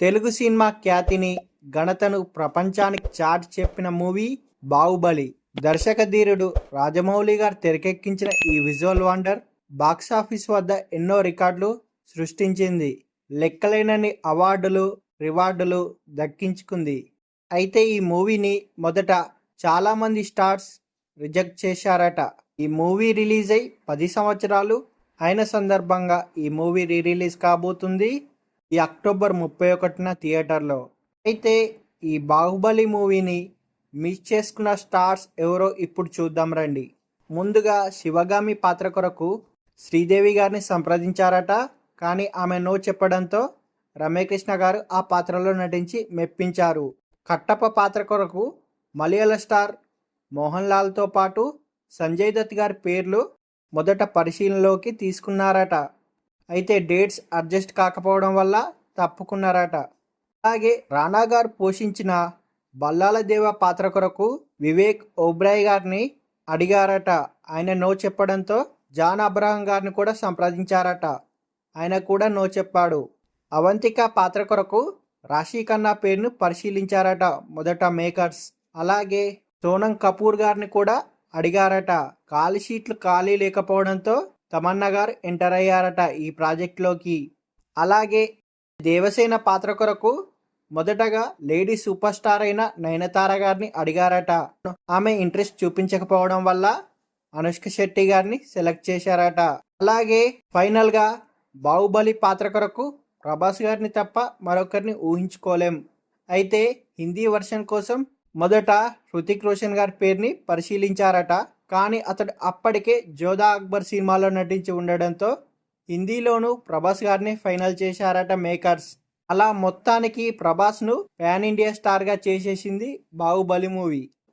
Telugu cinema ఖ్యాతిని, ఘనతను ప్రపంచానికి చాటి చెప్పిన మూవీ 'బాహుబలి'. దర్శకధీరుడు రాజమౌళి గారు తెరకెక్కించిన ఈ విజువల్ వండర్ బాక్సాఫీస్ వద్ద ఎన్నో రికార్డులు సృష్టించింది. లెక్కలేనన్ని అవార్డులు, రివార్డులు దక్కించుకుంది. అయితే ఈ మూవీని మొదట చాలామంది స్టార్స్ రిజెక్ట్ చేశారట. ఈ మూవీ రిలీజ్ అయి 10 సంవత్సరాలు అయిన సందర్భంగా ఈ మూవీ రిలీజ్ కాబోతుంది ఈ అక్టోబర్ 31న థియేటర్లో. అయితే ఈ బాహుబలి మూవీని మిస్ చేసుకున్న స్టార్స్ ఎవరో ఇప్పుడు చూద్దాం రండి. ముందుగా శివగామి పాత్ర కొరకు శ్రీదేవి గారిని సంప్రదించారట. కానీ ఆమె నో చెప్పడంతో రమ్యకృష్ణ గారు ఆ పాత్రలో నటించి మెప్పించారు. కట్టప్ప పాత్ర కొరకు మలయాళ స్టార్ మోహన్ లాల్తో పాటు సంజయ్ దత్ గారి పేర్లు మొదట పరిశీలనలోకి తీసుకున్నారట. అయితే డేట్స్ అడ్జస్ట్ కాకపోవడం వల్ల తప్పుకున్నారట. అలాగే రానా గారు పోషించిన బల్లాల దేవ పాత్ర కొరకు వివేక్ ఓబ్రాయ్ గారిని అడిగారట. ఆయన నో చెప్పడంతో జాన్ అబ్రహం గారిని కూడా సంప్రదించారట. ఆయన కూడా నో చెప్పాడు. అవంతిక పాత్ర కొరకు రాశి ఖన్నా పేరును పరిశీలించారట మొదట మేకర్స్. అలాగే సోనం కపూర్ గారిని కూడా అడిగారట. ఖాళీ సీట్లు ఖాళీ లేకపోవడంతో తమన్నా గారు ఎంటర్ అయ్యారట ఈ ప్రాజెక్టులోకి. అలాగే దేవసేన పాత్ర కొరకు మొదటగా లేడీ సూపర్ స్టార్ అయిన నయనతార గారిని అడిగారట. ఆమె ఇంట్రెస్ట్ చూపించకపోవడం వల్ల అనుష్క శెట్టి గారిని సెలెక్ట్ చేశారట. అలాగే ఫైనల్గా బాహుబలి పాత్ర కొరకు ప్రభాస్ గారిని తప్ప మరొకరిని ఊహించుకోలేం. అయితే హిందీ వర్షన్ కోసం మొదట హృతిక్ రోషన్ గారి పేరుని పరిశీలించారట. కానీ అతడు అప్పటికే జోధా అక్బర్ సినిమాలో నటించి ఉండడంతో హిందీలోనూ ప్రభాస్ గారిని ఫైనల్ చేశారట మేకర్స్. అలా మొత్తానికి ప్రభాస్ను పాన్ ఇండియా స్టార్గా చేసేసింది బాహుబలి మూవీ.